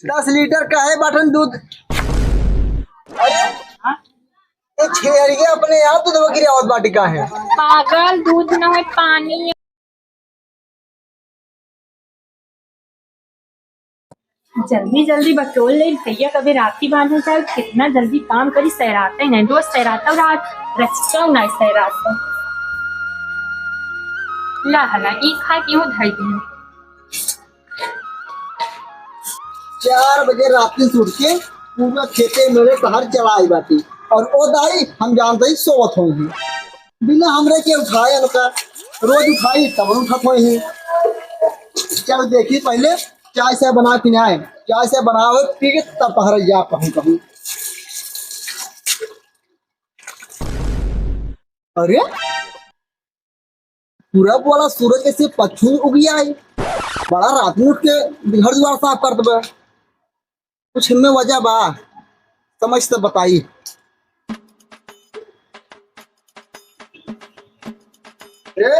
10 litre का है button दूध। अरे हाँ? ये छेड़िए अपने आप दूध वगैरह और बाटी का है। पागल, दूध न है पानी है। जल्दी जल्दी बटोल ले भैया, कभी राखी बांधे जाए कितना जल्दी काम करी। सहराते नहीं रोज सहराता रात रचता ना सहराता ला हला ई खा क्यों धई दिन। 4 बजे रात से उठ के पूरा खेते मेरे घर चलाई बाटी और ओ दाई हम जानते ही सोवत होंगी बिना हमरे के उठाए उनका रोज उठाई तब उठत होई। चल देखी पहले चाय से बना पिनाए चाय से बनावे पी के तब पहर जा कहूँ कहूँ। अरे पूरा वाला सूरज कैसे पश्चिम उग गया है। बड़ा रात में उठ के घर द्वार साफ कर दबे कुछ हमें वजह बा समझ से बताई। रे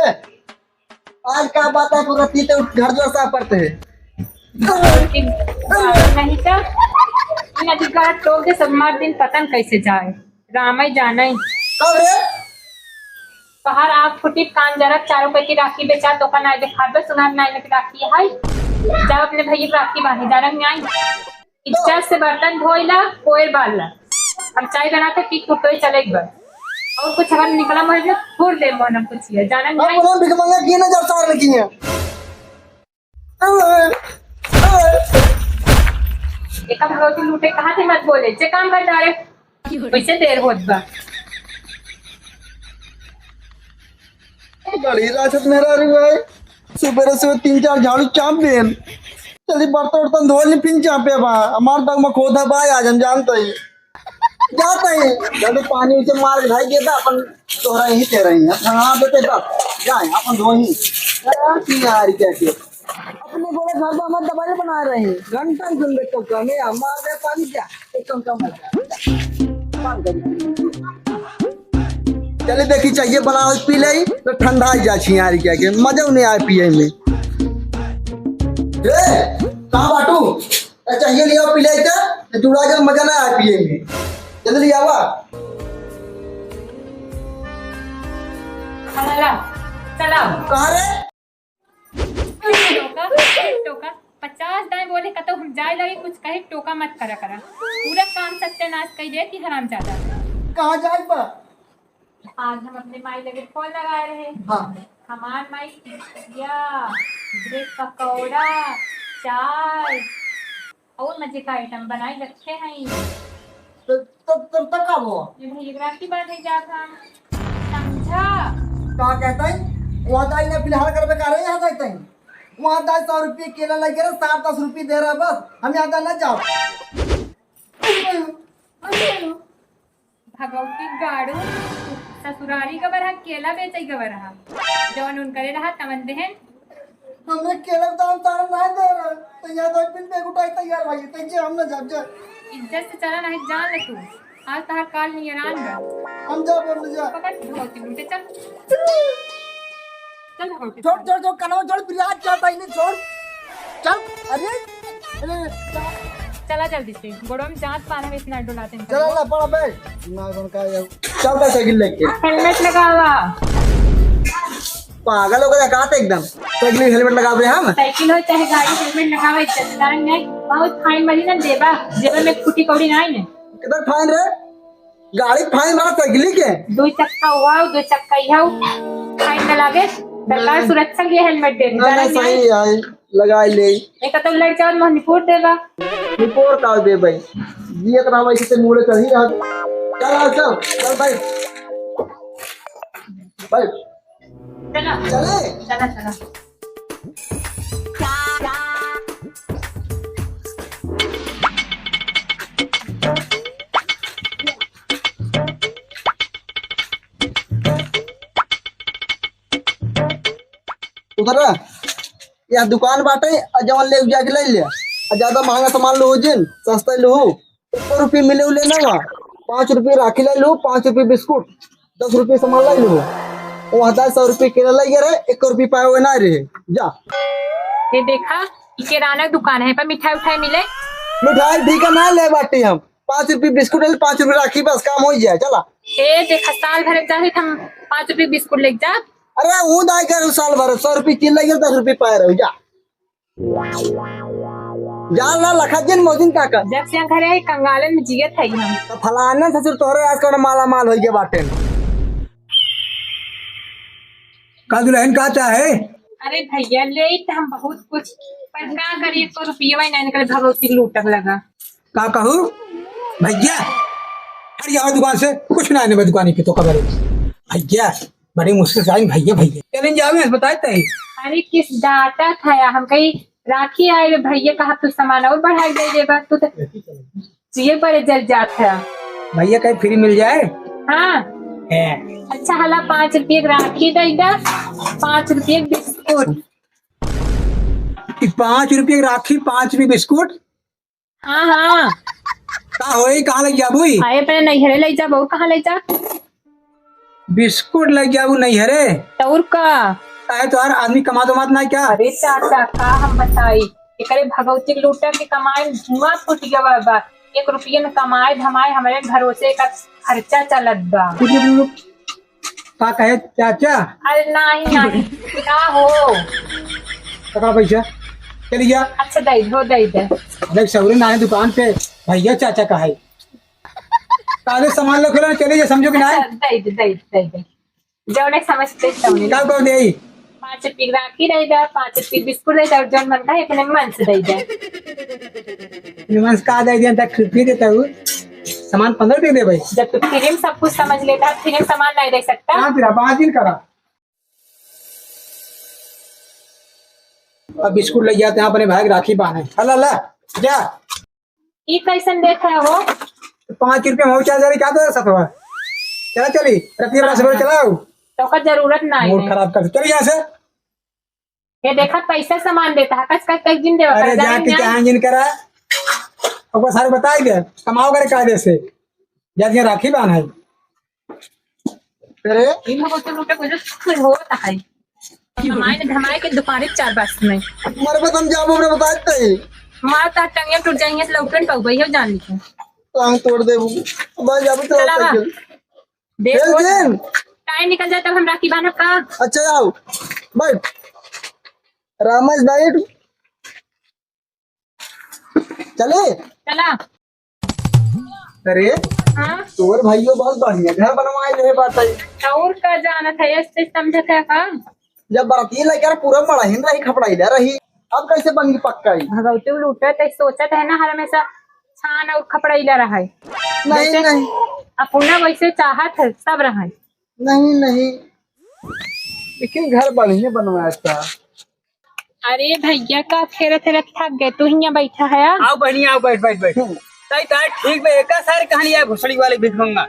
आज क्या बात है पूरा तीते घर द्वार साफ करते हैं। नहीं तो इन अधिकार टोक के सब मार दिन पतन कैसे जाए रामई जाने। कब रे बाहर आग फुटी कान जरक 4 रुपए की राखी बेचा तो का नाई दिखाबे सुना नाई की राखी है। जाओ अपने भैया की राखी बांधे जारंग नाई इज्जत से बर्तन धोइला कोई बालला हम चाय बनाते पी कुटोई चले एक बार और कुछ अगर निकला मुझे छोड़ दे मोन कुछ है जानंग नाई। अब बिक मंगा की ना जब सार रखी है। एक भगवती लूटे कहाँ थे मत बोले जे काम कर जा रहे वैसे देर होत बा। बड़ी राशत मेरा रे भाई सुबह से 3-4 झाड़ू चाप देन चली बर्तन वर्तन धो ली फिर चापे बा हमार तक में खोदा भाई आज हम जानते ही जाते ही जल्दी पानी से मार के भाई देता अपन तोहरा यही कह रही है हाँ बेटे तक जाए अपन धो ही यार क्या के अपने बोले घर में हम दवाई बना रहे हैं घंटा सुन बेटो कमे हमारे पानी क्या एक कम चले देखी चाहिए बना पी ले तो ठंडा जा यार क्या के मजा नहीं आए पिए में। कहाँ बाटू चाहिए लिया पी ले जुड़ा के मजा ना आए पिए में जल्दी लिया हुआ चला कहाँ रे टोका 50 दाएं बोले का तो हम जाए लगे कुछ कहे टोका मत करा करा पूरा काम सत्यानाश कर दे कि हराम ज्यादा। कहाँ जाए बा आज हम अपने माई लगे फोन लगा रहे हाँ हमार माई टिकिया ब्रेड पकौड़ा चाय और मजे का आइटम बनाए रखे हैं। तब तक कब हो ये भैया की बात है जा हम समझा कहाँ कहता है वहाँ दाई ने फिलहाल कर पे कर यहाँ कहते हैं वहाँ दाई 100 रुपये केला लगे रहा 7-10 रुपये दे रहा बस हम यहाँ दाई ना जाओ। भगवती गाड़ू ससुरारी का बरहा केला बेचे का बरहा जौन उन करे रहा तमन देहन हमने केला दाम तारा नहीं दे रहा तो यहाँ दाई पिन पे उठाई तैयार भाई तेजे हम ना जा इज्जत से चला नहीं जान ले तू आज तहार काल नहीं रान बा हम जा बोल जा पकड़ भगवती लूटे चल चल भगवती छोड़ कनो छोड़ बिराज चाहता ही नहीं छोड़ चल अरे चला जल्दी से गोड़ो में जांच पाना में इतना डुलाते हैं चल ना पड़ा बे ना कौन का चल का साइकिल लेके हेलमेट लगा हुआ पागल हो गया कहाँ थे एकदम साइकिल हेलमेट लगा रहे हम साइकिल हो चाहे गाड़ी हेलमेट लगा हुआ चलदार नहीं बहुत फाइन वाली ना देबा जेब में फुटी कौड़ी नहीं ने किधर फाइन रे गाड़ी फाइन रहा साइकिल के 2 चक्का हुआ 2 चक्का ही फाइन न लागे सरकार सुरक्षा के हेलमेट दे ना सही है लगा ले एक तो लड़ जाओ मोहन रिपोर्ट देगा रिपोर्ट का दे भाई ये तरह भाई से मुड़े चल ही रहा चल भाई भाई चला चले चला उधर यह दुकान बाटे जवन ले जाके ले ले ज्यादा महंगा सामान लो जिन सस्ता लो 1 रुपये मिले लेना वहाँ 5 रुपये राखी ले लो 5 रुपये बिस्कुट 10 रुपये सामान ले लो वहाँ 100 रुपये केला लगे रहे 1 रुपये पाए हुए ना रहे जा ये देखा किराना दुकान है पर मिठाई उठाई मिले मिठाई ठीक है ना ले बाटी हम 5 रुपये बिस्कुट ले 5 रुपये राखी बस काम हो जाए चला। ए देखा साल भर जाही हम 5 रुपये बिस्कुट ले जा। अरे वो दाई कर साल भर 100 रुपये किल लगे 10 रुपये पाए रहो जा जा ना लखा दिन मोदिन का कर जब से यहाँ घरे आई कंगालन में जियत है हम। तो फलाना ससुर तोरे आज कर माला माल हो गए बाटे का दुल्हन का चाहे अरे भैया ले तो हम बहुत कुछ पर क्या करिए तो रुपये नहीं निकले भगवती लूटक लगा। का कहूँ भैया हर यहाँ दुकान से कुछ ना आने दुकान की तो खबर भैया बड़ी मुश्किल से आई भैया भैया चलें जाओ बताते हैं। अरे किस डाटा था या हम कहीं राखी आए रे भैया कहा तू सामान और बढ़ाई दे देगा तू तो ये बड़े जल जात है। भैया कहीं फ्री मिल जाए हाँ है। अच्छा हला 5 रुपये की राखी दे दा 5 रुपये की बिस्कुट। 5 रुपये राखी 5 रुपये बिस्कुट हाँ हाँ का होई कहाँ लग जाबू आए अपने नैहरे ले जा बहू कहाँ ले जा बिस्कुट लग जाबू नहीं हरे तौर का। काहे तो हर आदमी कमा दो मत ना क्या अरे चाचा का हम बताई एकरे भगवती लूटा के कमाए धुआं फूट गया बा 1 रुपये में कमाए धमाए हमारे भरोसे का खर्चा चलत बा। का कहे चाचा अरे नहीं नहीं क्या हो टका पैसा चली जा अच्छा दे दो दे दे देख सौरी ना दुकान पे भैया चाचा का है काले सामान लो खिला चले जा समझो कि ना अच्छा, दे दे जो नहीं समझते समझ क्या कर दे 5 रुपये की राखी दे दे 5 रुपये बिस्कुट दे दे और जौन मन का अपने मन से दे दे। निमंस का दे दिया तक फ्री देता हूँ सामान 15 रुपये दे भाई जब तू फिल्म सब कुछ समझ लेता फिल्म सामान नहीं दे सकता। कहाँ फिरा 5 दिन करा अब बिस्कुट ले जाते हैं अपने भाई राखी बांधे अल्लाह अल्लाह जा ये कैसन देख रहे हो 5 रुपये हो 4,000 क्या तो सफवा चला चली रखिए अपना सफर चलाओ तो का जरूरत नहीं मूड है। खराब कर चली यहाँ से ये देखा पैसा सामान देता है कस कस तक जिन देवा अरे जाके क्या जिन करा अब सारे बताई दे कमाओ करे कायदे से जाके राखी बांध है अरे इन लोगों से लूटे कुछ होता है हमारे धमाए के दुकानें 4 बस में तुम्हारे पास हम जाबो रे बताते ही मार ता टंगे टूट जाएंगे लौटन पाऊ भैया जान लीजिए टांग तोड़ दे बस जाबो चला बा। चलो देखो दिन टाइम निकल जाए तब हम राखी बांधब का। अच्छा आओ बैठ रामेश बैठ चले चला अरे हाँ तोर भाइयों बहुत बढ़िया घर बनवाए रहे बात है और का जाना था ऐसे समझा था का जब बराती लेकर पूरा मड़ाही रही खपड़ाई ले रही अब कैसे बन पक्का ही भगवती लूटा तो सोचा है ना हर हमेशा छान और खपड़ा ले रहा है नहीं वैसे- नहीं अपना वैसे चाहत है सब रहा है। नहीं नहीं लेकिन घर बढ़िया बनवाया था अरे भैया का खेरा तेरा थक गए तू यहाँ बैठा है आओ बढ़िया आओ बैठ बैठ बैठ ताई ताई ठीक बे एक सारी कहानी है घुसड़ी वाले भिखमंगा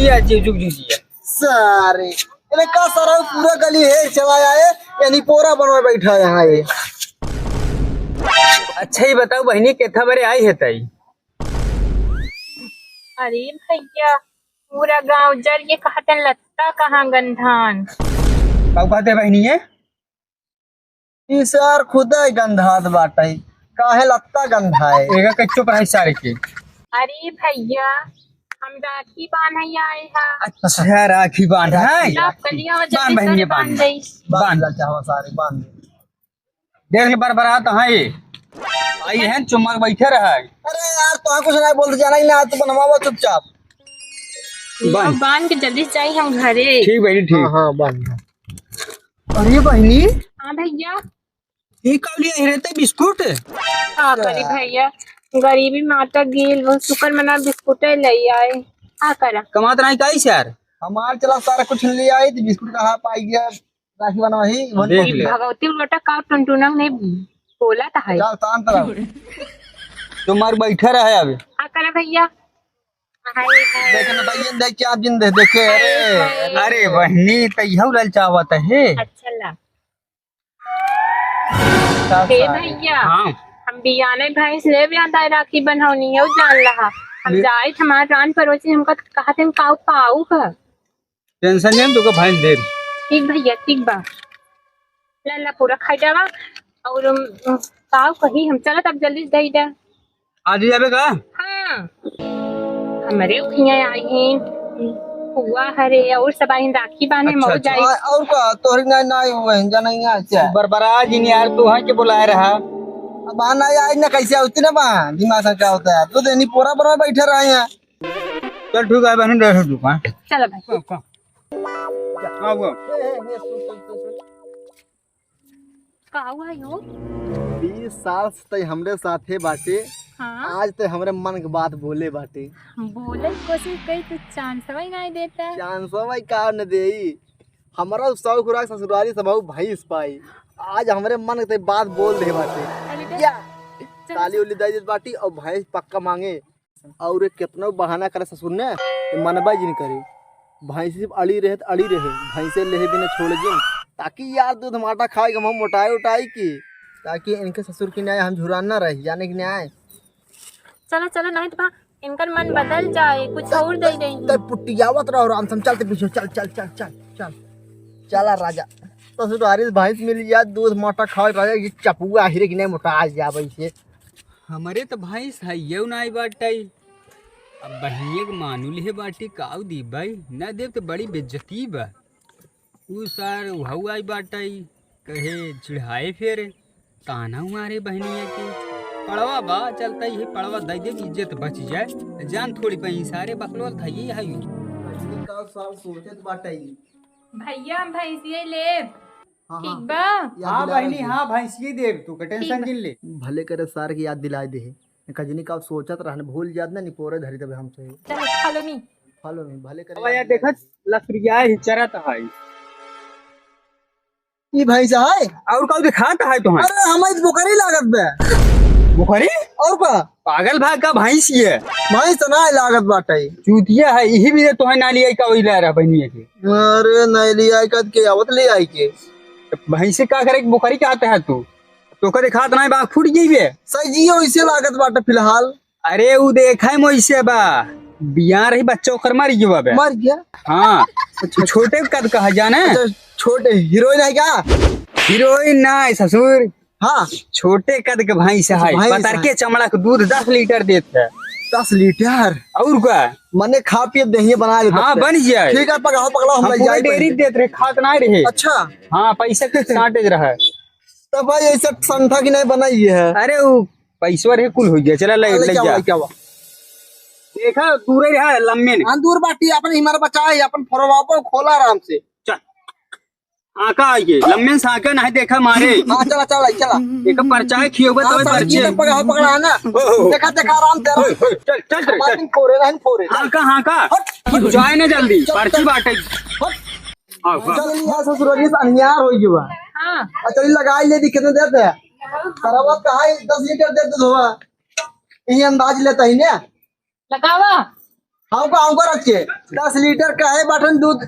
ये जी जुग जी है सारे इन्हें का सारा पूरा गली है चलाया है यानी पोरा बनवा बैठा है यहाँ ये अच्छा ही बताओ बहनी केथा बरे आई है ताई अरे भैया पूरा गांव जर ये कहतन लत्ता कहाँ गंधान कब कहते बहनी है इस यार खुद ही गंधात बाटे काहे लगता गंधा है एक कच्चो पर सारे के अरे भैया हम राखी बांध आए हैं अच्छा राखी बांध है आप कलिया हो बांध बहनी ये बांध बांध चाहो सारे बांध देख ले बरबरा तो है ये आई है चुम्मा बैठे रहा है अरे यार तो कुछ नहीं बोलते जाना ही ना तो बनवाओ चुपचाप बांध। बांध के जल्दी से जाए हम घरे। ठीक बहनी ठीक हाँ बांध अरे बहनी हाँ भैया ये कब लिया रहते बिस्कुट हाँ करी भैया गरीबी माता गिल वो शुक्र मना बिस्कुट ले आए हाँ करा कमात नहीं काई यार हमार चला सारा कुछ ले आई थी बिस्कुट कहाँ पाई गया राखी बनवाही देख ले भगवती लोटा का टुनटुनंग नहीं बोला था है चल तान तरफ तुम्हारे बैठे रहा है अभी हाँ करा भैया हाय हाय देखे ना भाई देख क्या जिन दे देखे अरे अरे बहनी तैयार लल चाहत है अच्छा ला हे भैया हाँ हम बियाने भैंस ले भी आता है राखी बनौनी है वो जान रहा हम जाए हमारे रान पड़ोसी हमका कहा थे काऊ पाऊ का टेंशन नहीं तुमको भैंस दे ठीक भैया ठीक बा ला ला पूरा खाई जावा और पाव कही हम चलत अब जल्दी दे दे आज जाबे का हाँ हमारे उखिया आई हैं हुआ हरे और सब आई राखी बांधे अच्छा, मौज अच्छा। आई और का तोहरी नहीं नहीं हुए हैं जाना ही अच्छा बरबरा जी ने यार तू है के बुलाए रहा। अब आना आई ना कैसे होती ना बा दिमाग से क्या होता है तो देनी पूरा पूरा बैठे रहे हैं चल ठीक है बहन रह दुकान। चलो भाई आओ का हुआ यो 20 साल से हमरे साथे बाटे हाँ आज ते हमरे मन के बात बोले बाटे बोले की कोशिश करी तो चांस ही नहीं देता है चांस भाई का न देई हमारा शौक खुराक ससुराली सब भैंस पाई आज हमरे मन के बात बोल दे बाटे अरे बे, क्या ताली उली दे देत बाटी और भैंस पक्का मांगे और कितना बहाना करे ससुर ने तो मनबा जी ने करे भैंस सिर्फ अड़ी रहे तो अड़ी रहे भैंसे लेहे बिना छोड़ जिन ताकि यार दूध माटा खाए हम मोटाई उठाई की ताकि इनके ससुर की न्याय हम झुरान ना रही जाने की न्याय चलो चलो नहीं तो इनका मन बदल जाए कुछ और दे देंगे तो पुटियावत रहो राम सम चलते पीछे चल चल चल चल चल चला राजा ससुरारी भैंस मिल जा दूध माटा खाए राजा ये चपुआ हिरे की नहीं मोटा आज जावे से हमारे तो भैंस है ये नहीं बाटाई अब बहिए के मानूल है बाटी काऊ दी भाई न देव तो बड़ी बेइज्जती बा उ सार हऊ आई बाटाई कहे चिढ़ाए फिर ताना हमारे बहनिया के पड़वा बा चलता ही पड़वा दे दे इज्जत बच जाए जान थोड़ी पही सारे बकलोल खाइए है का साल सोचत बाटई भैया हम भैंसिए ले हाँ, ठीक हाँ। बा हाँ बहनी हाँ भैंसिए देव तू का टेंशन जिन ले भले करे सार की याद दिलाए दे कजनी का सोचत रहने भूल जात ना निपोरे धरी तब हमसे चलो फॉलो मी फॉलो में भले करे अब यार देखत लसरिया ही चरत है ई भैंस है और का दिखाता है तुम्हें अरे हमारी बुकरी लागत बे बुखारी और का पागल भाग का भैंस ये भैंस ना लागत बाटई चूतिया है यही भी तो है नाली आई का वही ला रहा बहनिया के अरे नहीं ले आई कद के आवत ले आई के भैंस का करे बुखारी क्या आता है तू तो कदे खात नहीं बाग फूट जाइए सही जियो इसे लागत बाटे फिलहाल अरे वो देखा है मोइसे बा बिया रही बच्चों कर मारी जो बे मर गया हाँ छोटे कद कहा जाने अच्छा, छोटे हीरोइन है क्या हीरोइन ना ससुर हाँ छोटे कद के भैंस है भैंस पतर है। के चमड़ा के दूध 10 लीटर देते है 10 लीटर और क्या मने खा पिए दही बना ले हाँ बन जाए ठीक है पकड़ाओ पकड़ाओ हम हम पूरा जाए डेयरी देते रहे खात नहीं रहे अच्छा हाँ पैसा के साटेज रहा तो भाई ऐसा संथा की नहीं बनाई है अरे वो पैसवा रे कुल हो गया चला ले अरे ले क्या जा हुआ क्या हुआ देखा दूर ही है लम्बे ने दूर बाटी अपन हिमार बचाए अपन फरवापो खोला आराम से चल आका आइए लम्बे से आका नहीं देखा मारे हाँ चला चला चला एक परचाए खियोगे तो परचे पकड़ाओ पकड़ा ना देखा देखा आराम से चल चल चल बातिन फोरे रहन फोरे हाँ का जाए ना जल्दी पर्ची बाटे आओ चल यहाँ ससुराली से अनियार हो गया हाँ अच्छा लगाई ले कितने देते हैं खराब कहा 10 लीटर देते धोआ यही अंदाज लेता ही ना लगावा हमको रखे 10 लीटर का है बटन दूध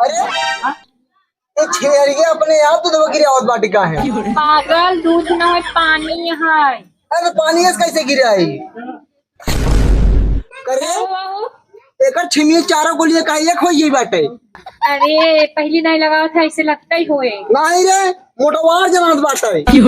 अरे ये छेड़िए अपने आप दूध गिरे आवत बाटी का है पागल दूध न है पानी है अरे पानी ऐसे कैसे गिराई करे एक छिमी चारों गोलियां का एक हो गई बाटे अरे पहली नहीं लगा था ऐसे लगता ही होए नहीं रे मोटवार जमात बाटे